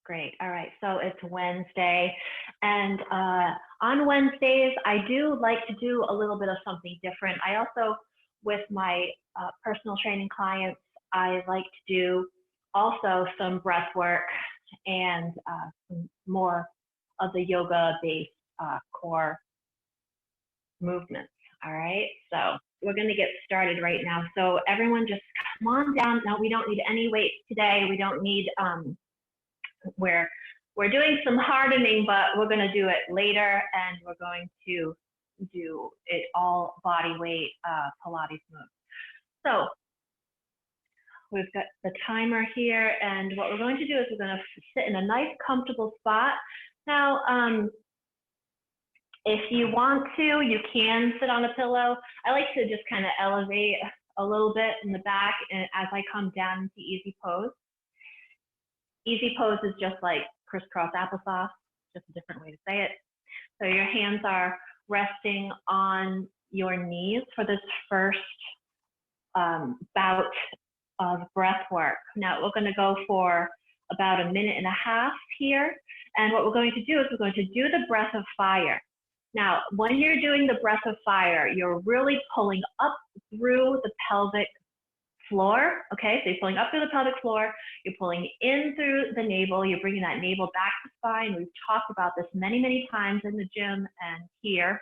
Great. All right. So it's Wednesday. And on Wednesdays, I do like to do a little bit of something different. I also, with my personal training clients, I like to do also some breath work and some more of the yoga-based core movements. All right. So we're going to get started right now. So everyone just come on down. No, we don't need any weights today. We don't need we're doing some hardening, but we're going to do it later, and we're going to do it all body weight Pilates moves. So we've got the timer here, and what we're going to do is we're going to sit in a nice, comfortable spot. Now, if you want to, you can sit on a pillow. I like to just kind of elevate a little bit in the back and as I come down into easy pose. Easy pose is just like crisscross applesauce, just a different way to say it. So your hands are resting on your knees for this first bout of breath work. Now we're going to go for about 1.5 minutes here. And what we're going to do is we're going to do the breath of fire. Now, when you're doing the breath of fire, you're really pulling up through the pelvic floor, okay? So you're pulling up through the pelvic floor, you're pulling in through the navel, you're bringing that navel back to spine. We've talked about this many, many times in the gym and here.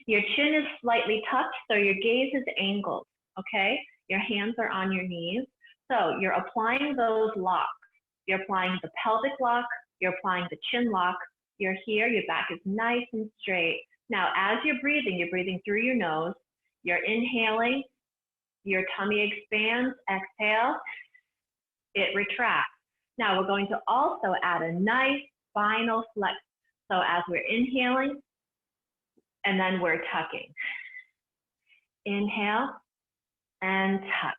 Your chin is slightly tucked, so your gaze is angled, okay? Your hands are on your knees. So you're applying those locks. You're applying the pelvic lock, you're applying the chin lock, you're here, your back is nice and straight. Now, as you're breathing through your nose, you're inhaling, your tummy expands, exhale, it retracts. Now we're going to also add a nice spinal flex. So as we're inhaling, and then we're tucking. Inhale and tuck.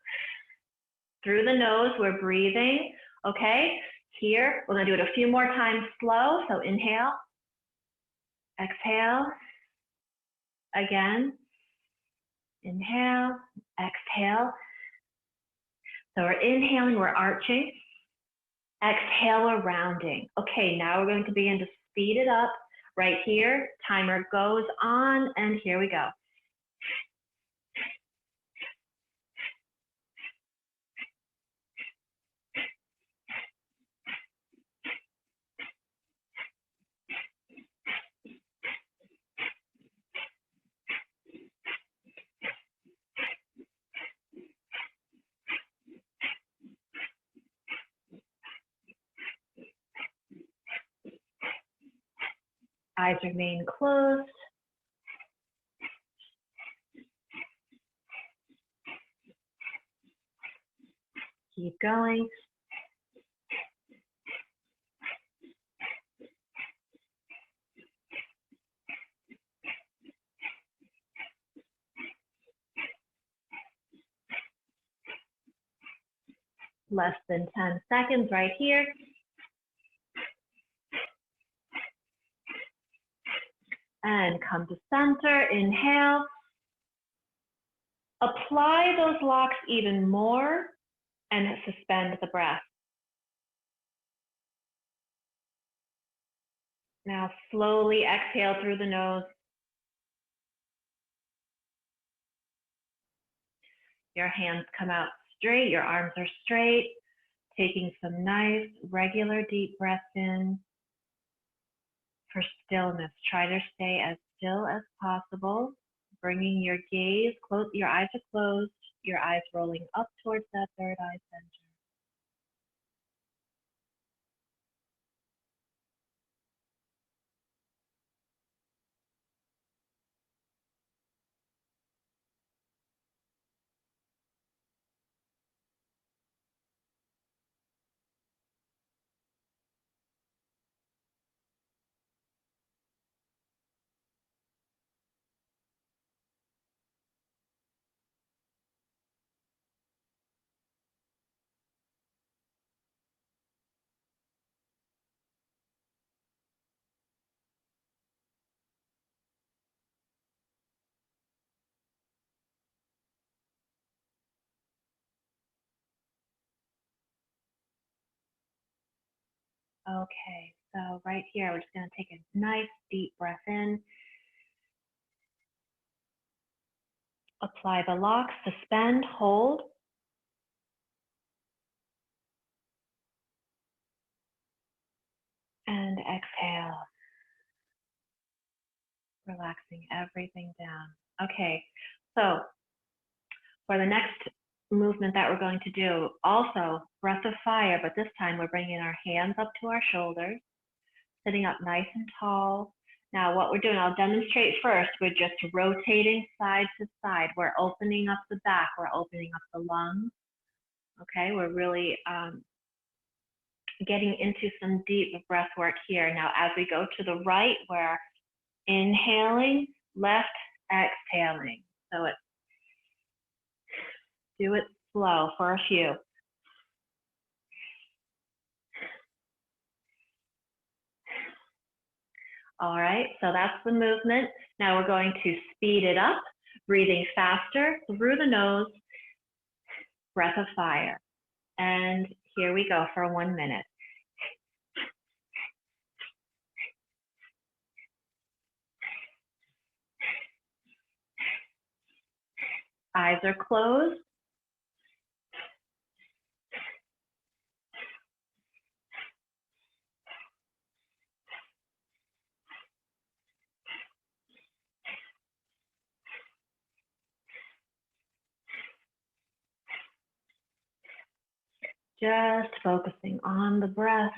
Through the nose, we're breathing, okay? Here, we're gonna do it a few more times slow. So inhale, exhale, again. Inhale, exhale. So we're inhaling, we're arching. Exhale, we're rounding. Okay, now we're going to begin to speed it up. Right here, timer goes on, and here we go. Eyes remain closed. Keep going. Less than 10 seconds right here. And come to center, inhale. Apply those locks even more and suspend the breath. Now slowly exhale through the nose. Your hands come out straight, your arms are straight, taking some nice, regular deep breaths in. For stillness, try to stay as still as possible, bringing your gaze close, your eyes are closed, your eyes rolling up towards that third eye center. Okay, so right here, we're just going to take a nice deep breath in. Apply the locks, suspend, hold. And exhale. Relaxing everything down. Okay, so for the next movement that we're going to do, also breath of fire, but this time we're bringing our hands up to our shoulders, sitting up nice and tall. Now what we're doing, I'll demonstrate first. We're just rotating side to side. We're opening up the back. We're opening up the lungs. Okay, we're really getting into some deep breath work here. Now as we go to the right, we're inhaling, left, exhaling. So do it slow for a few. All right, so that's the movement. Now we're going to speed it up, breathing faster through the nose, breath of fire. And here we go for 1 minute. Eyes are closed. Just focusing on the breath.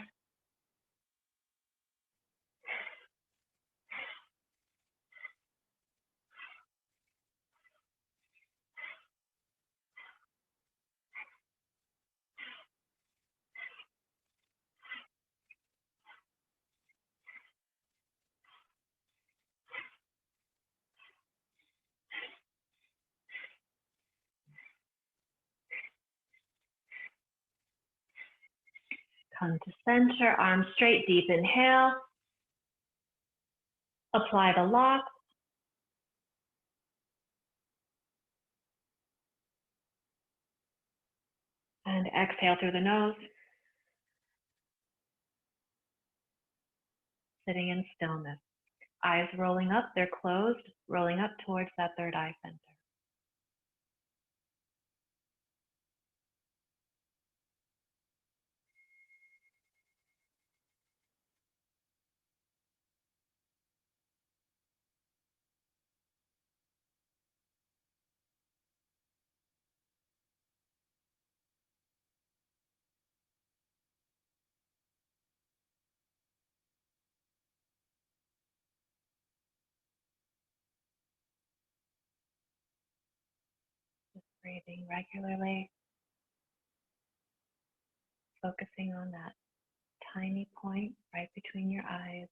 Come to center, arms straight, deep inhale. Apply the lock. And exhale through the nose. Sitting in stillness. Eyes rolling up, they're closed, rolling up towards that third eye center. Breathing regularly, focusing on that tiny point right between your eyes.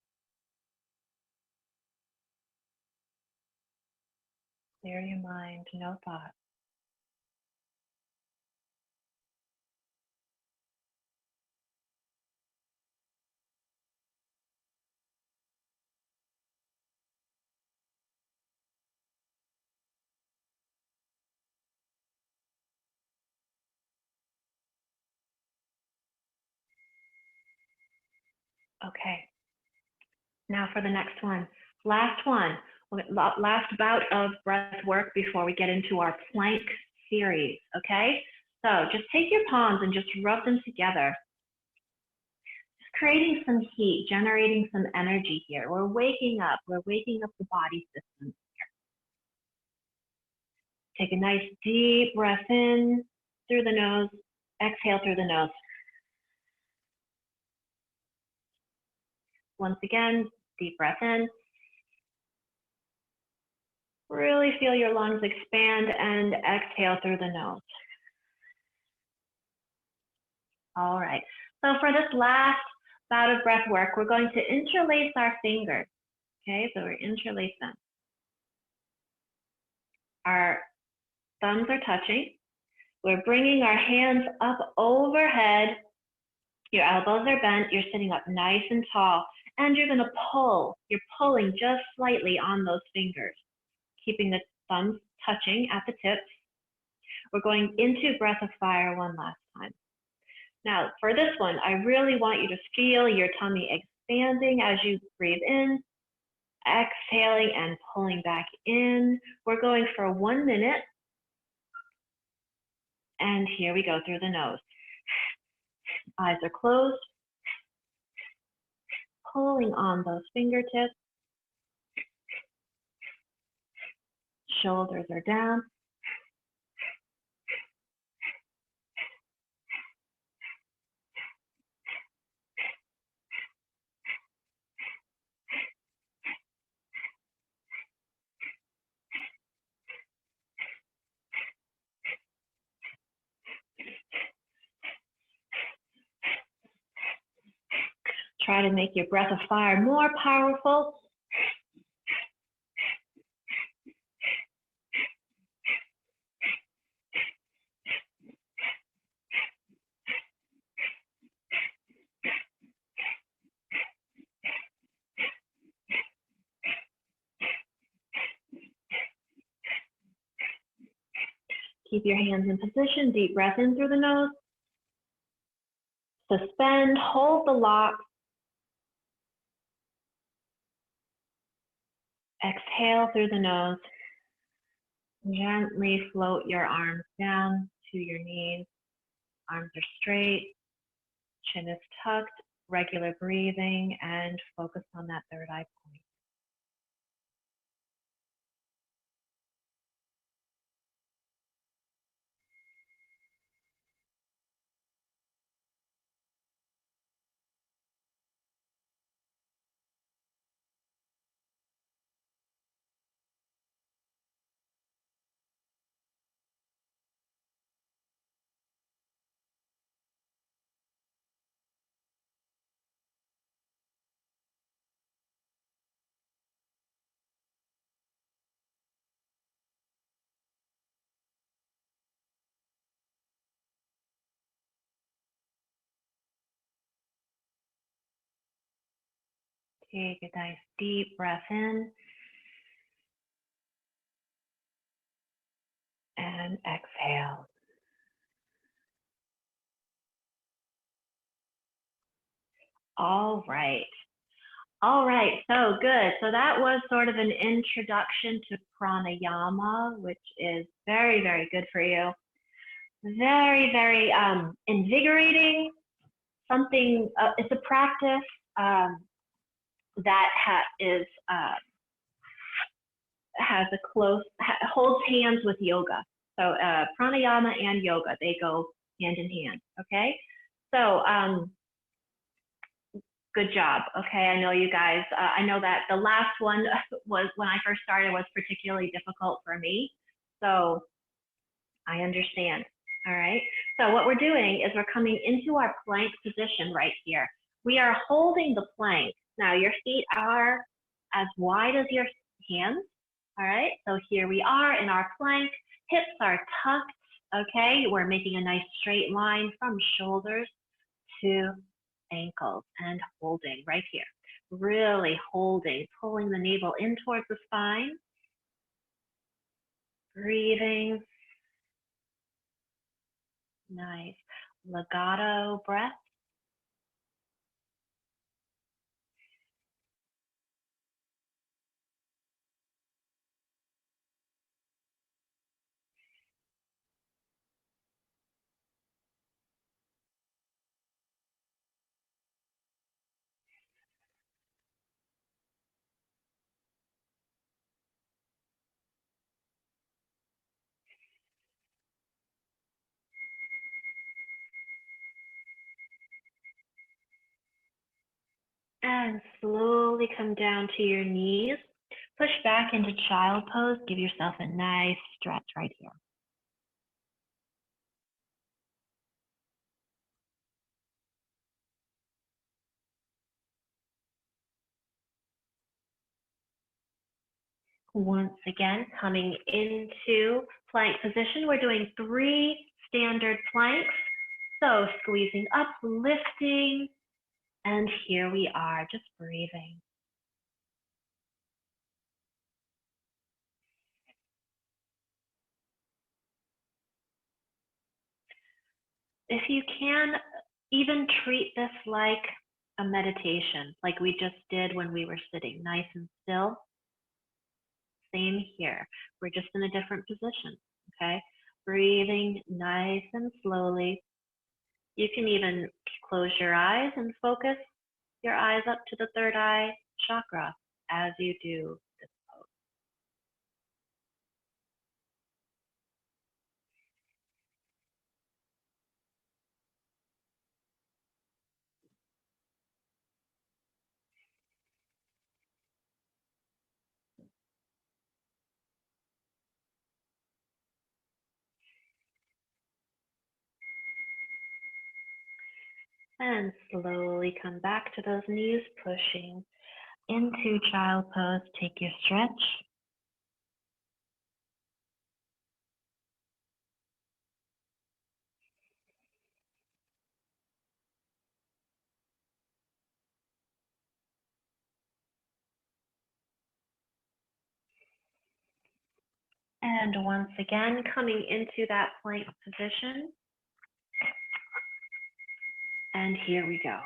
Clear your mind, no thoughts. Okay, now for the next one. Last one, last bout of breath work before we get into our plank series, okay? So just take your palms and just rub them together. Just creating some heat, generating some energy here. We're waking up the body system here. Take a nice deep breath in through the nose, exhale through the nose. Once again, deep breath in. Really feel your lungs expand and exhale through the nose. All right, so for this last bout of breath work, we're going to interlace our fingers. Okay, so we're interlace them. Our thumbs are touching. We're bringing our hands up overhead. Your elbows are bent. You're sitting up nice and tall. And you're going to pull. You're pulling just slightly on those fingers, keeping the thumbs touching at the tips. We're going into breath of fire one last time. Now, for this one, I really want you to feel your tummy expanding as you breathe in, exhaling and pulling back in. We're going for 1 minute. And here we go through the nose. Eyes are closed. Pulling on those fingertips. Shoulders are down. Try to make your breath of fire more powerful. Keep your hands in position. Deep breath in through the nose. Suspend, hold the lock. Exhale through the nose. Gently float your arms down to your knees. Arms are straight. Chin is tucked. Regular breathing and focus on that third eye point. Take a nice deep breath in and exhale. All right. All right, so good. So that was sort of an introduction to pranayama, which is very, very good for you. Very, very invigorating. Something, it's a practice that has a holds hands with yoga. So pranayama and yoga, they go hand in hand, okay? So good job, okay? I know you guys, I know that the last one was, when I first started, was particularly difficult for me. So I understand, all right? So what we're doing is we're coming into our plank position right here. We are holding the plank. Now your feet are as wide as your hands, all right? So here we are in our plank. Hips are tucked, okay? We're making a nice straight line from shoulders to ankles and holding right here. Really holding, pulling the navel in towards the spine. Breathing. Nice. Legato breath. And slowly come down to your knees. Push back into child pose. Give yourself a nice stretch right here. Once again, coming into plank position, we're doing 3 standard planks. So squeezing up, lifting, and here we are, just breathing. If you can, even treat this like a meditation, like we just did when we were sitting nice and still. Same here. We're just in a different position, okay? Breathing nice and slowly. You can even close your eyes and focus your eyes up to the third eye chakra as you do this pose. And slowly come back to those knees, pushing into child pose. Take your stretch. And once again, coming into that plank position. And here we go.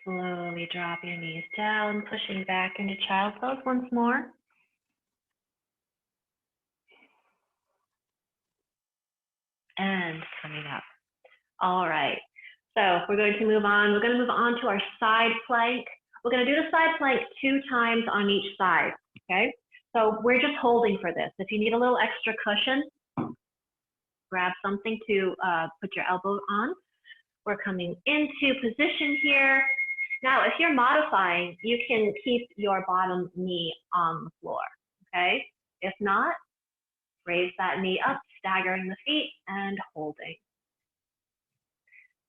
Slowly drop your knees down, pushing back into child pose once more. And coming up. All right. So we're going to move on. We're going to move on to our side plank. We're going to do the side plank 2 times on each side. Okay. So we're just holding for this. If you need a little extra cushion, grab something to put your elbow on. We're coming into position here. Now, if you're modifying, you can keep your bottom knee on the floor, okay? If not, raise that knee up, staggering the feet and holding.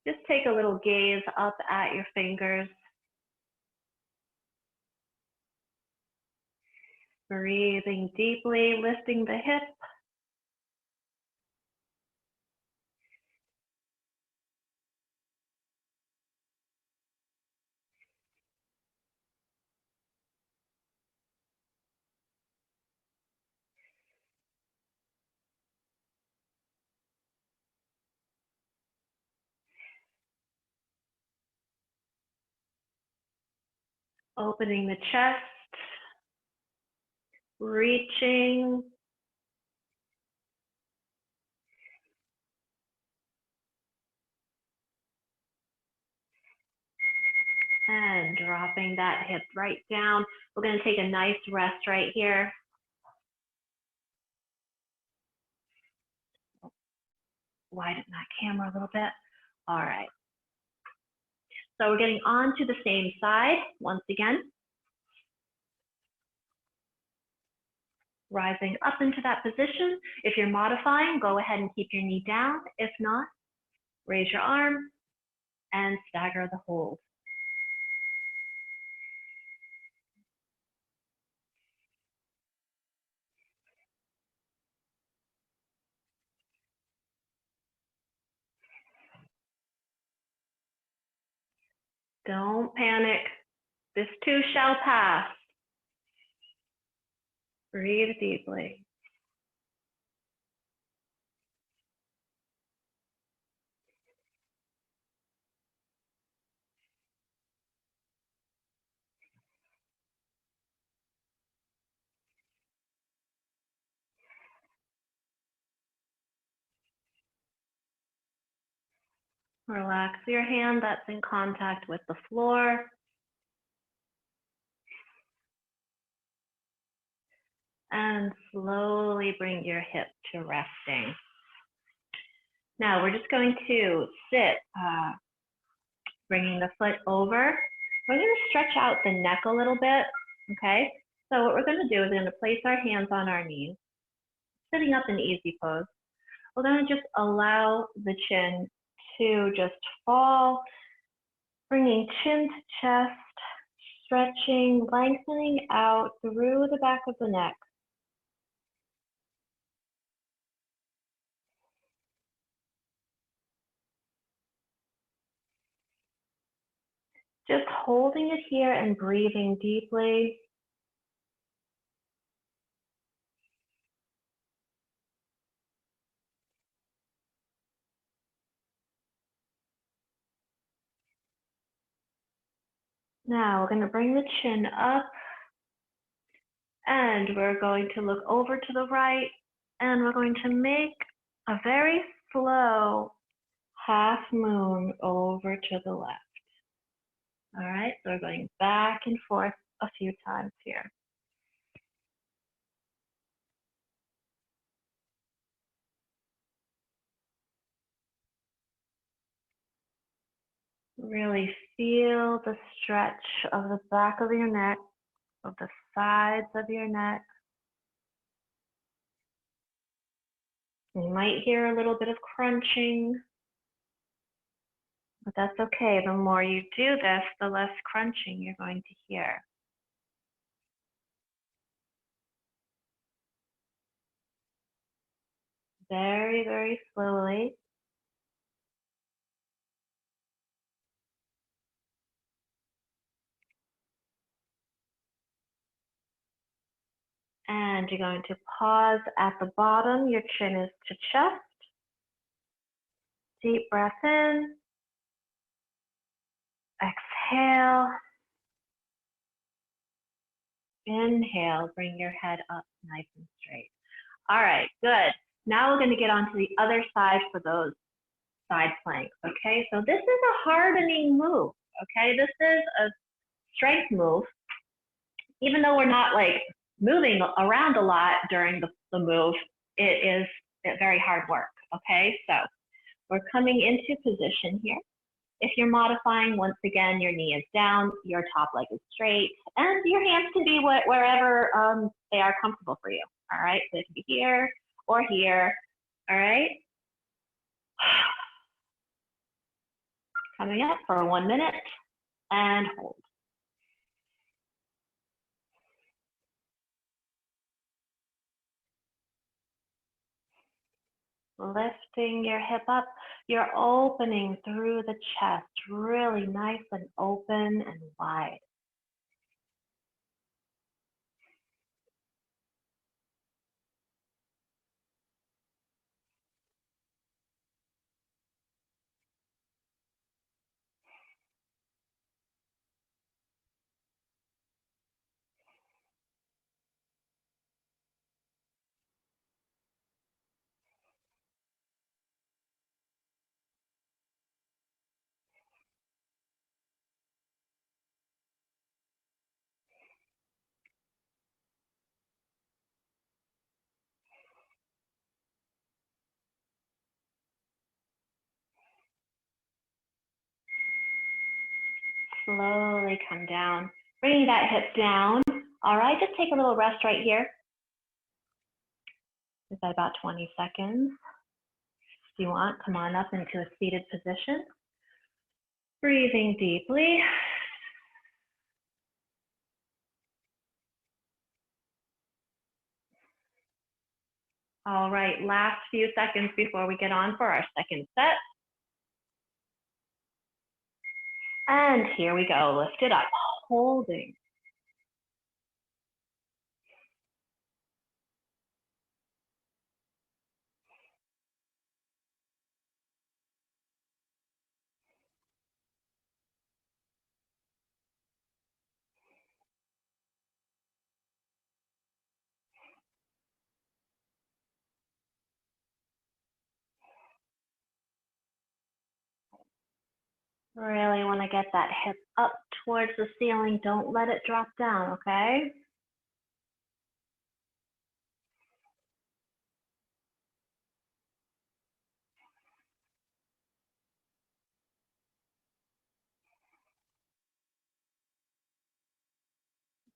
Just take a little gaze up at your fingers. Breathing deeply, lifting the hip. Opening the chest, reaching, and dropping that hip right down. We're going to take a nice rest right here. Widen that camera a little bit. All right. So we're getting on to the same side once again. Rising up into that position. If you're modifying, go ahead and keep your knee down. If not, raise your arm and stagger the hold. Don't panic. This too shall pass. Breathe deeply. Relax your hand that's in contact with the floor. And slowly bring your hip to resting. Now we're just going to sit, bringing the foot over. We're going to stretch out the neck a little bit, okay? So what we're going to do is we're going to place our hands on our knees, sitting up in easy pose. We're going to just allow the chin to just fall, bringing chin to chest, stretching, lengthening out through the back of the neck. Just holding it here and breathing deeply. Now we're going to bring the chin up and we're going to look over to the right and we're going to make a very slow half moon over to the left. All right, so we're going back and forth a few times here. Really feel the stretch of the back of your neck, of the sides of your neck. You might hear a little bit of crunching, but that's okay. The more you do this, the less crunching you're going to hear. Very, very slowly. And you're going to pause at the bottom. Your chin is to chest. Deep breath in. Exhale. Inhale, bring your head up nice and straight. All right, good. Now we're going to get onto the other side for those side planks, okay? So this is a hardening move, okay? This is a strength move. Even though we're not like moving around a lot during the move, it is very hard work, okay? So we're coming into position here. If you're modifying, once again, your knee is down, your top leg is straight, and your hands can be wherever they are comfortable for you, all right? So it can be here or here, all right? Coming up for 1 minute and hold. Lifting your hip up, you're opening through the chest, really nice and open and wide. Slowly come down, bringing that hip down. All right, just take a little rest right here. Is that about 20 seconds? If you want, come on up into a seated position. Breathing deeply. All right, last few seconds before we get on for our second set. And here we go, lift it up, holding. Really want to get that hip up towards the ceiling. Don't let it drop down, okay?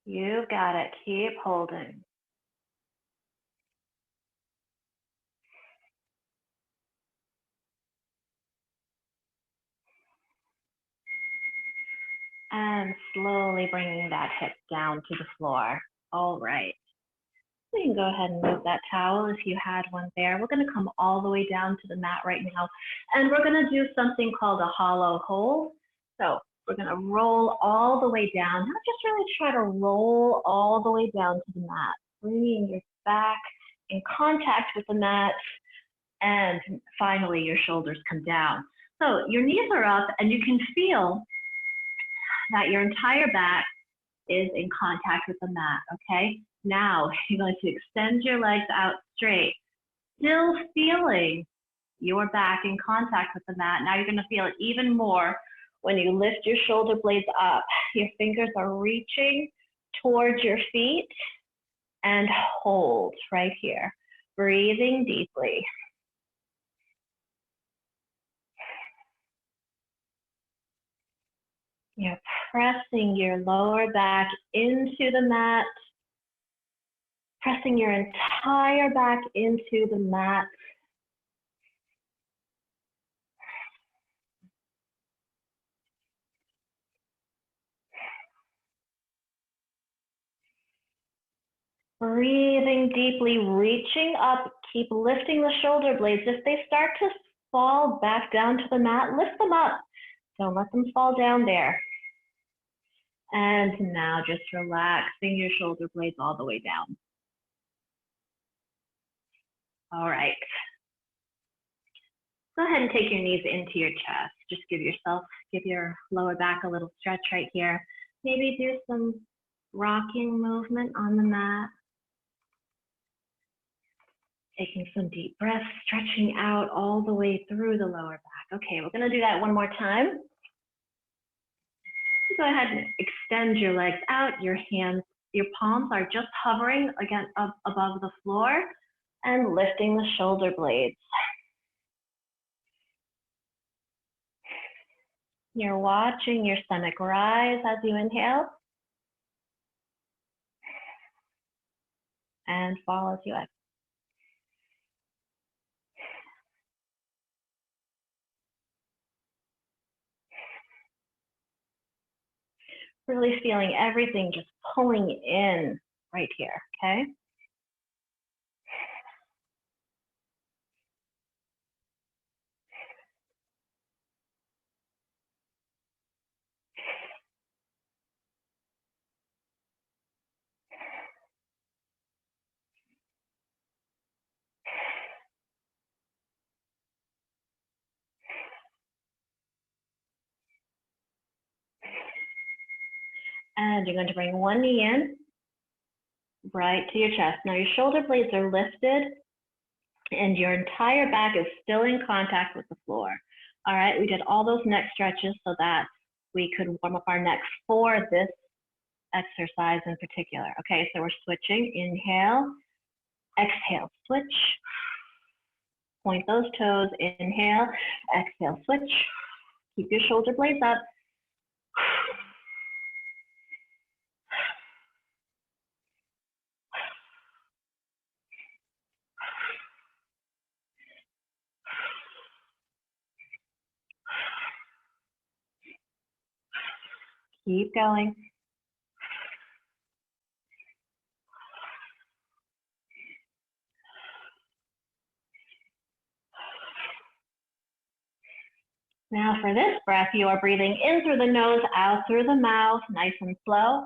You got it. Keep holding. And slowly bringing that hip down to the floor. All right. You can go ahead and move that towel if you had one there. We're going to come all the way down to the mat right now. And we're going to do something called a hollow hold. So we're going to roll all the way down. Now just really try to roll all the way down to the mat, bringing your back in contact with the mat. And finally, your shoulders come down. So your knees are up and you can feel that your entire back is in contact with the mat, okay? Now you're going to extend your legs out straight, still feeling your back in contact with the mat. Now you're going to feel it even more when you lift your shoulder blades up. Your fingers are reaching towards your feet and hold right here, breathing deeply. You're pressing your lower back into the mat, pressing your entire back into the mat. Breathing deeply, reaching up, keep lifting the shoulder blades. If they start to fall back down to the mat, lift them up. Don't let them fall down there. And now just relaxing your shoulder blades all the way down. All right. Go ahead and take your knees into your chest. Just give your lower back a little stretch right here. Maybe do some rocking movement on the mat. Taking some deep breaths, stretching out all the way through the lower back. Okay, we're gonna do that one more time. Go ahead and extend your legs out. Your palms are just hovering again up above the floor and lifting the shoulder blades. You're watching your stomach rise as you inhale and fall as you exhale. Really feeling everything just pulling in right here, okay? And you're going to bring one knee in, right to your chest. Now your shoulder blades are lifted and your entire back is still in contact with the floor. All right, we did all those neck stretches so that we could warm up our neck for this exercise in particular. Okay, so we're switching. Inhale, exhale, switch. Point those toes, inhale, exhale, switch. Keep your shoulder blades up. Keep going. Now for this breath, you are breathing in through the nose, out through the mouth, nice and slow.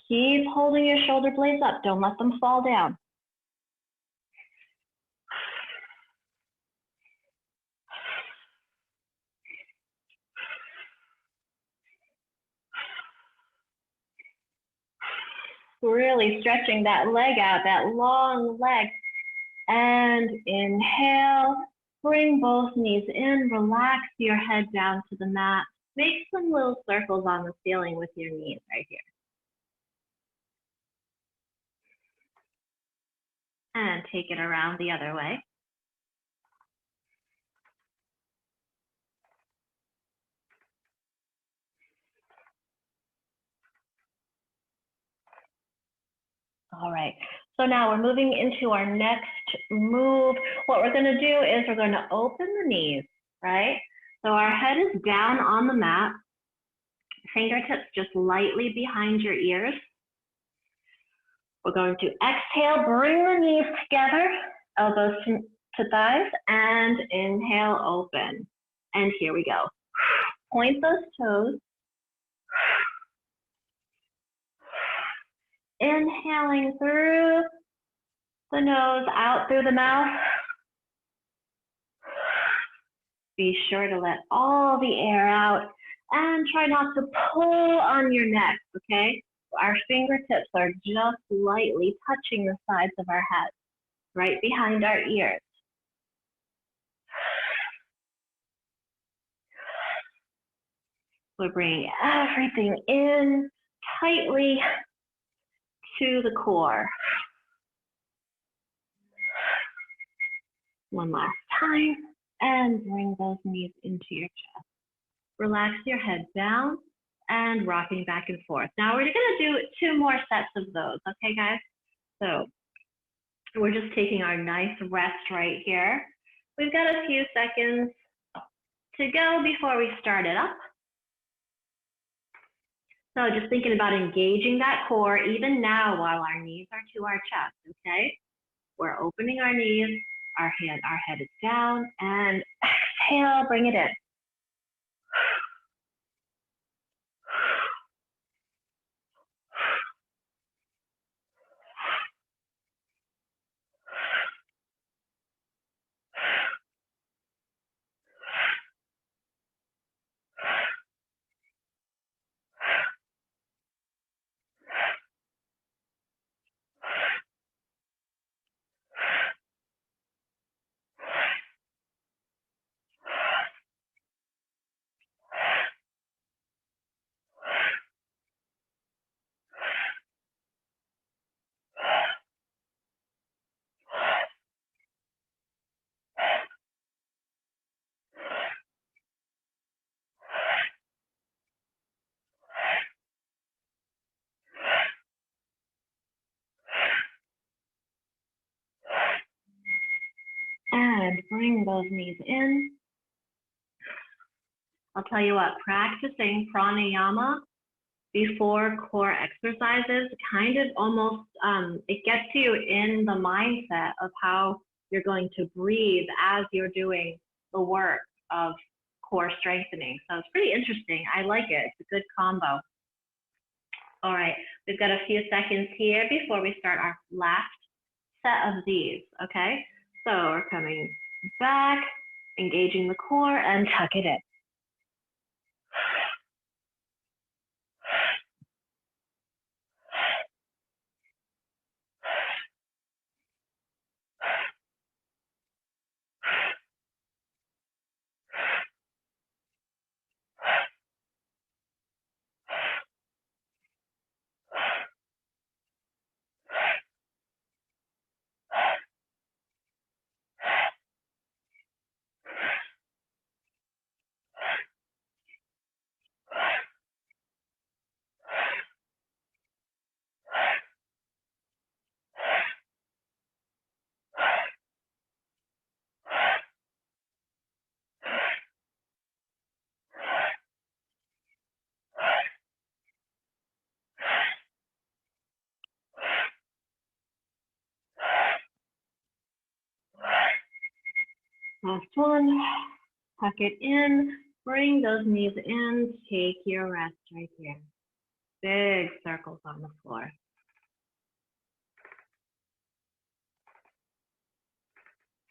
Keep holding your shoulder blades up. Don't let them fall down. Really stretching that leg out, that long leg. And inhale, bring both knees in, relax your head down to the mat. Make some little circles on the ceiling with your knees right here. And take it around the other way. All right, so now we're moving into our next move. What we're gonna do is we're gonna open the knees, right? So our head is down on the mat, fingertips just lightly behind your ears. We're going to exhale, bring the knees together, elbows to thighs, and inhale, open. And here we go. Point those toes. Inhaling through the nose, out through the mouth. Be sure to let all the air out and try not to pull on your neck, okay? Our fingertips are just lightly touching the sides of our head, right behind our ears. We're bringing everything in tightly to the core. One last time, and bring those knees into your chest. Relax your head down and rocking back and forth. Now we're gonna do 2 more sets of those, okay guys? So we're just taking our nice rest right here. We've got a few seconds to go before we start it up. So just thinking about engaging that core even now while our knees are to our chest, okay? We're opening our knees, our head is down, and exhale, bring it in. And bring those knees in. I'll tell you what, practicing pranayama before core exercises kind of almost, it gets you in the mindset of how you're going to breathe as you're doing the work of core strengthening. So it's pretty interesting. I like it. It's a good combo. All right, we've got a few seconds here before we start our last set of these, okay? So we're coming back, engaging the core, and tuck it in. Last one, tuck it in, bring those knees in, take your rest right here. Big circles on the floor.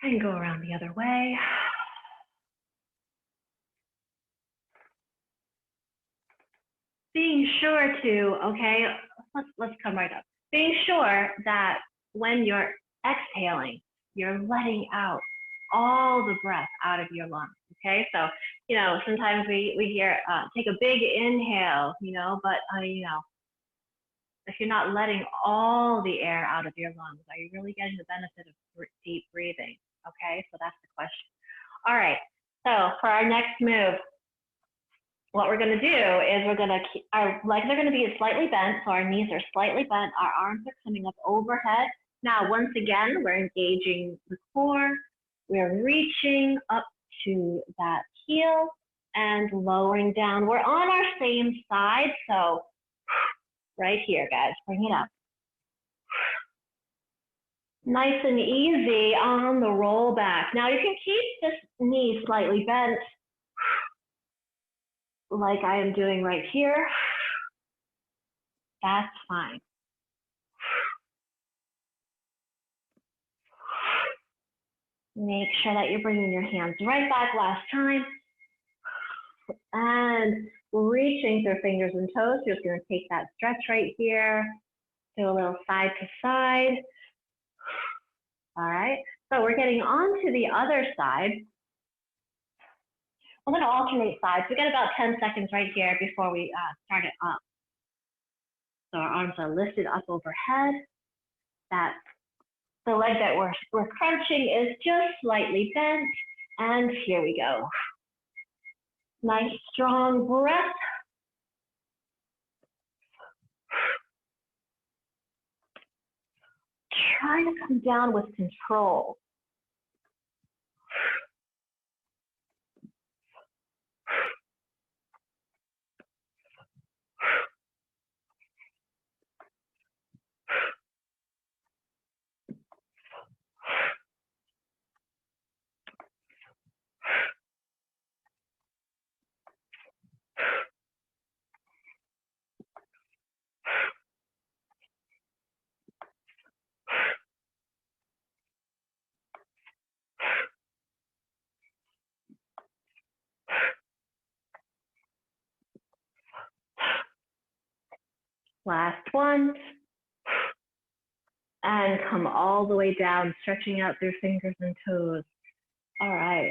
And go around the other way. Being sure to, okay, let's come right up. Being sure that when you're exhaling, you're letting out all the breath out of your lungs, okay? So, you know, sometimes we hear, take a big inhale, you know, but, you know, if you're not letting all the air out of your lungs, are you really getting the benefit of deep breathing? Okay, so that's the question. All right, so for our next move, what we're going to do is we're going to keep our legs are going to be slightly bent, so our knees are slightly bent, our arms are coming up overhead. Now, once again, we're engaging the core. We're reaching up to that heel and lowering down. We're on our same side, so right here, guys, bring it up. Nice and easy on the roll back. Now you can keep this knee slightly bent like I am doing right here. That's fine. Make sure that you're bringing your hands right back last time. And reaching through fingers and toes. You're just going to take that stretch right here. Do a little side to side. All right. So we're getting on to the other side. I'm going to alternate sides. We got about 10 seconds right here before we start it up. So our arms are lifted up overhead. That the leg that we're crunching is just slightly bent. And here we go. Nice strong breath. Try to come down with control. Last one. And come all the way down, stretching out through fingers and toes. All right.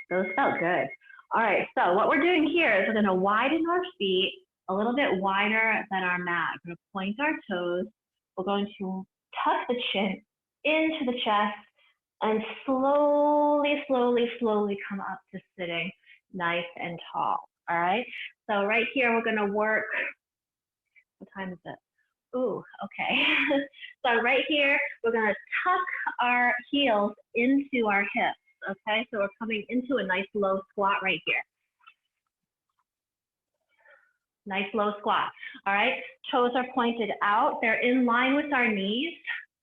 Those felt good. All right, so what we're doing here is we're going to widen our feet a little bit wider than our mat. We're going to point our toes. We're going to tuck the chin into the chest and slowly, slowly, slowly come up to sitting nice and tall. All right, so right here we're going to work. What time is it? Ooh, okay. So right here, we're going to tuck our heels into our hips. Okay, so we're coming into a nice low squat right here. Nice low squat. All right, toes are pointed out. They're in line with our knees.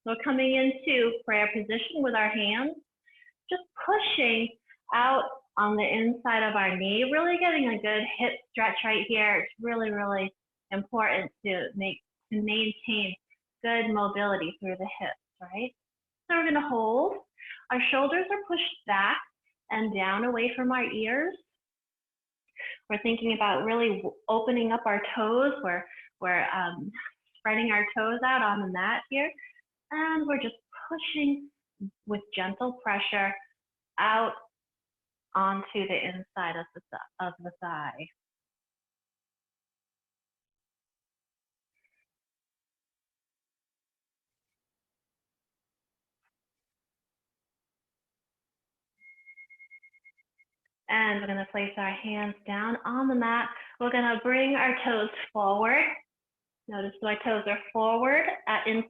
We're coming into prayer position with our hands, just pushing out on the inside of our knee, really getting a good hip stretch right here. It's really, really important to maintain good mobility through the hips, right? So we're going to hold. Our shoulders are pushed back and down away from our ears. We're thinking about really opening up our toes. We're spreading our toes out on the mat here. And we're just pushing with gentle pressure out onto the inside of the thigh. And we're going to place our hands down on the mat. We're going to bring our toes forward. Notice my toes are forward in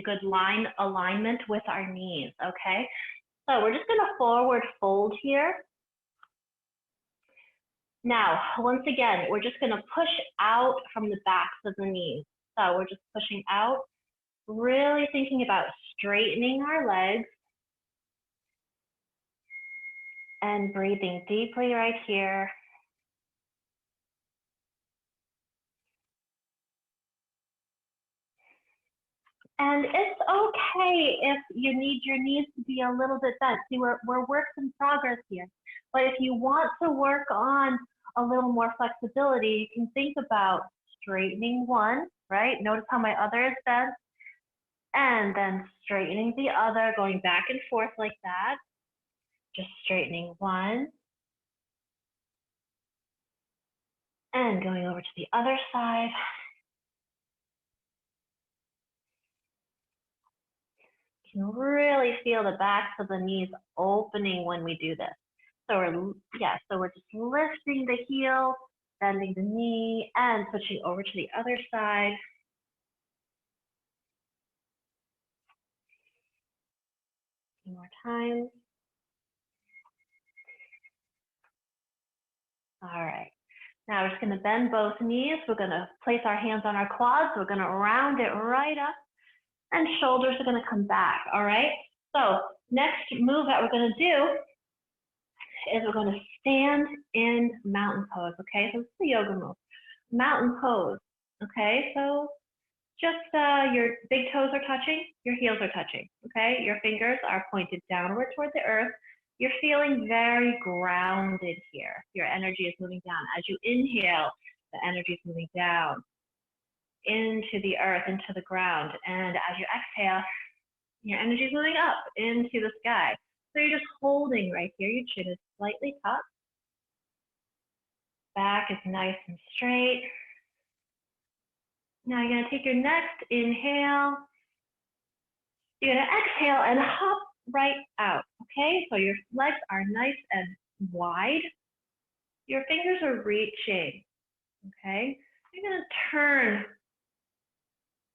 good alignment with our knees, okay? So we're just going to forward fold here. Now, once again, we're just going to push out from the backs of the knees. So we're just pushing out, really thinking about straightening our legs. And breathing deeply right here. And it's okay if you need your knees to be a little bit bent. See, we're works in progress here. But if you want to work on a little more flexibility, you can think about straightening one, right? Notice how my other is bent. And then straightening the other, going back and forth like that. Just straightening one. And going over to the other side. You can really feel the backs of the knees opening when we do this. So we're just lifting the heel, bending the knee, and switching over to the other side. One more time. All right. Now we're just going to bend both knees. We're going to place our hands on our quads. We're going to round it right up, and shoulders are going to come back. All right. So next move that we're going to do is we're going to stand in mountain pose. Okay. So it's the yoga move. Mountain pose. Okay. So just your big toes are touching, your heels are touching. Okay. Your fingers are pointed downward toward the earth. You're feeling very grounded here. Your energy is moving down. As you inhale, the energy is moving down into the earth, into the ground. And as you exhale, your energy is moving up into the sky. So you're just holding right here. Your chin is slightly tucked. Back is nice and straight. Now you're going to take your next inhale. You're going to exhale and hop right out, okay? So your legs are nice and wide. Your fingers are reaching, okay? You're going to turn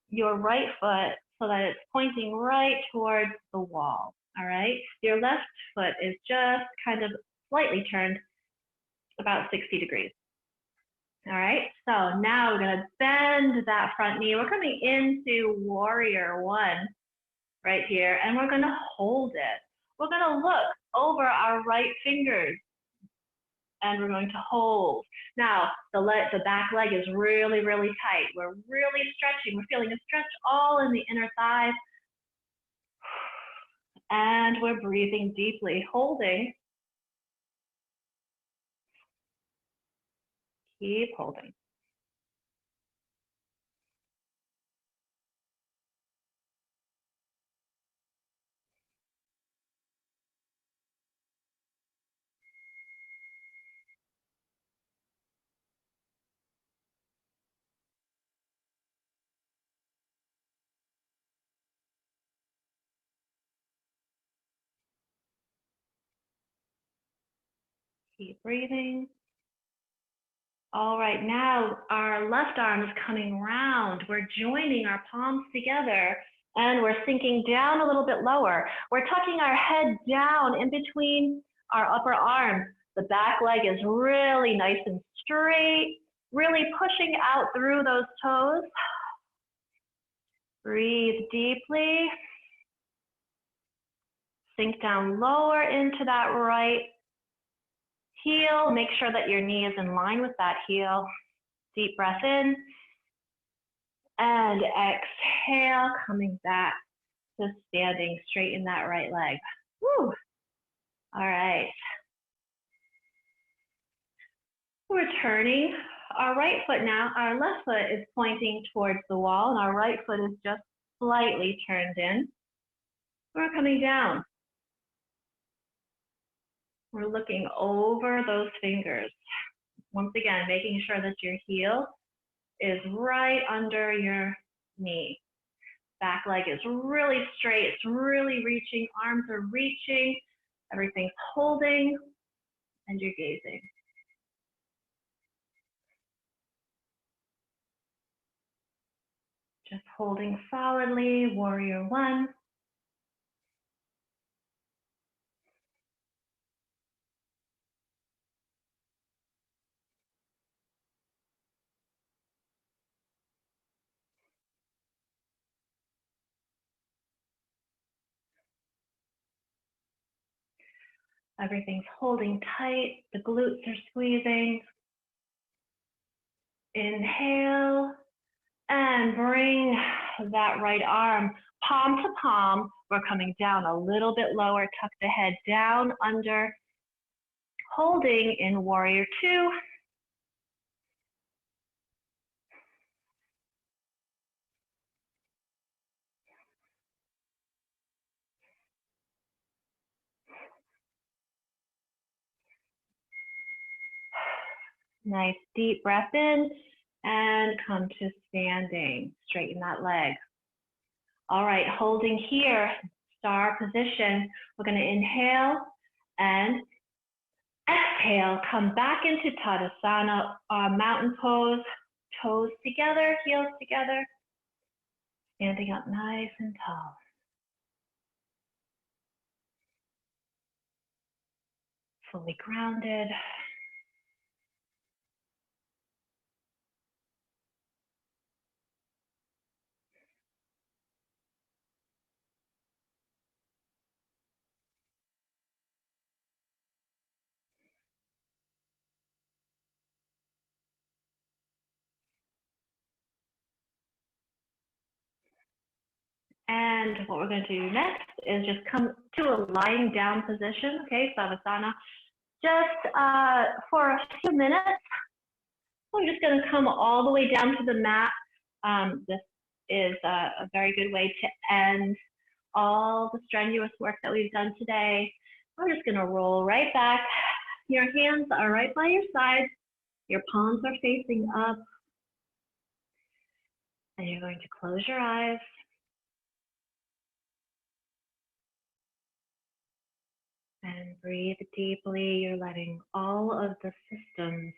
your right foot so that it's pointing right towards the wall, all right? Your left foot is just kind of slightly turned about 60 degrees. All right, so now we're going to bend that front knee. We're coming into warrior one right here, and we're going to hold it. We're going to look over our right fingers, and we're going to hold. Now, the back leg is really, really tight. We're really stretching. We're feeling a stretch all in the inner thighs, and we're breathing deeply, holding. Keep holding. Keep breathing. All right, now our left arm is coming round. We're joining our palms together and we're sinking down a little bit lower. We're tucking our head down in between our upper arms. The back leg is really nice and straight, really pushing out through those toes. Breathe deeply. Sink down lower into that right heel. Make sure that your knee is in line with that heel. Deep breath in. And exhale, coming back to standing straight in that right leg. Woo. All right. We're turning our right foot now. Our left foot is pointing towards the wall, and our right foot is just slightly turned in. We're coming down. We're looking over those fingers. Once again, making sure that your heel is right under your knee. Back leg is really straight. It's really reaching. Arms are reaching. Everything's holding, and you're gazing. Just holding solidly, warrior one. Everything's holding tight. The glutes are squeezing. Inhale and bring that right arm palm to palm. We're coming down a little bit lower. Tuck the head down under. Holding in warrior two. Nice deep breath in and come to standing. Straighten that leg. All right, holding here, star position. We're going to inhale and Exhale, come back into Tadasana, mountain pose, toes together, heels together, standing up nice and tall. Fully grounded. And what we're going to do next is just come to a lying down position, okay, Savasana. Just for a few minutes, we're just going to come all the way down to the mat. This is a very good way to end all the strenuous work that we've done today. We're just going to roll right back. Your hands are right by your side. Your palms are facing up. And you're going to close your eyes. And breathe deeply. You're letting all of the systems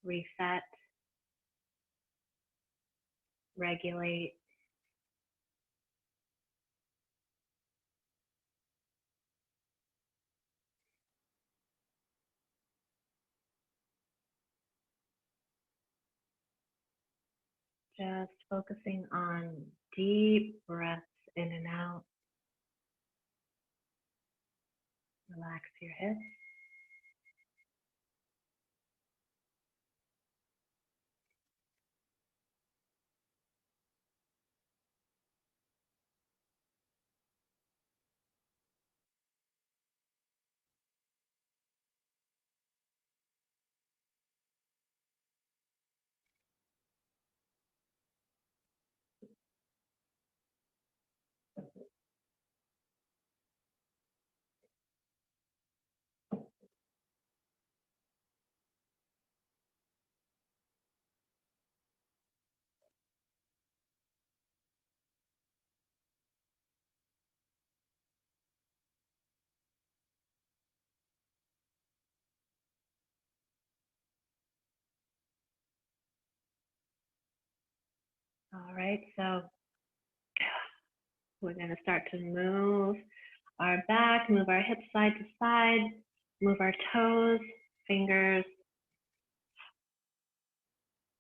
reset, regulate. Just focusing on deep breaths in and out. Relax your hips. All right, so we're going to start to move our back, move our hips side to side, move our toes, fingers.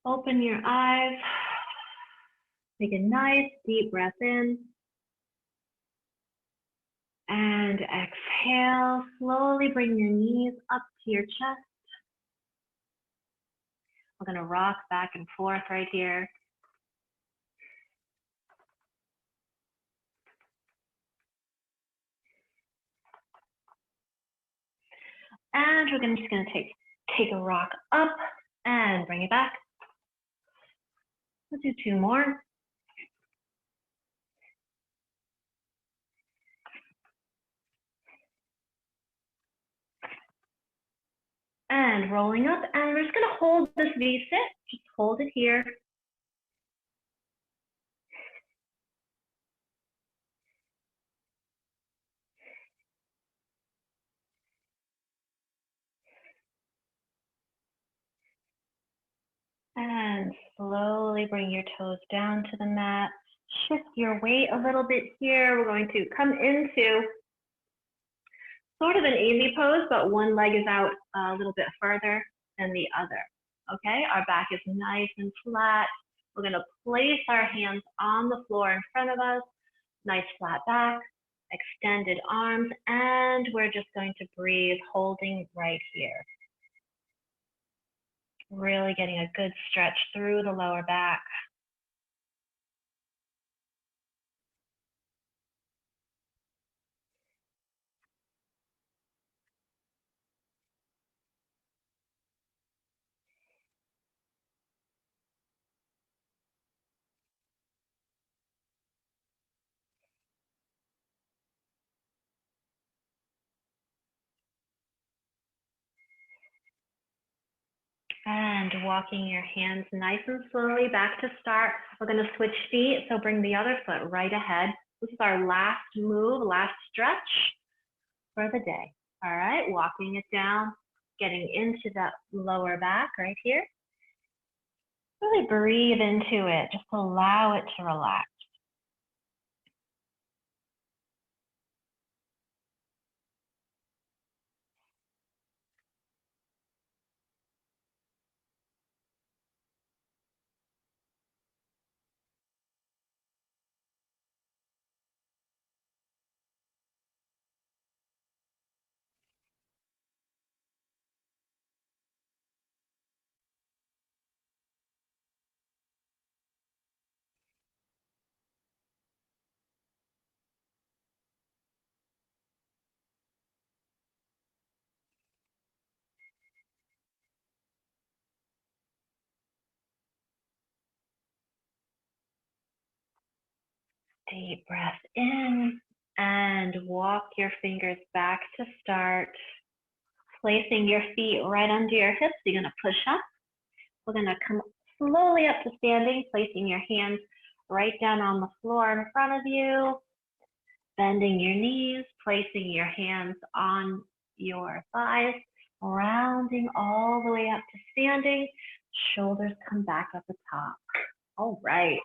Open your eyes. Take a nice deep breath in. And exhale. Slowly bring your knees up to your chest. We're going to rock back and forth right here. And we're just going to take a rock up and bring it back. Let's do two more. And rolling up, and we're just going to hold this V-sit. Just hold it here. And slowly bring your toes down to the mat. Shift your weight a little bit here. We're going to come into sort of an easy pose, but one leg is out a little bit further than the other. Okay, our back is nice and flat. We're going to place our hands on the floor in front of us. Nice flat back, extended arms, and we're just going to breathe, holding right here. Really getting a good stretch through the lower back. And walking your hands nice and slowly back to start. We're going to switch feet, so bring the other foot right ahead. This is our last move, last stretch. for the day. All right, walking it down, getting into that lower back right here. Really breathe into it. Just allow it to relax. Deep breath in and walk your fingers back to start. Placing your feet right under your hips, you're gonna push up. We're gonna come slowly up to standing, placing your hands right down on the floor in front of you, bending your knees, placing your hands on your thighs, rounding all the way up to standing. Shoulders come back at the top. All right,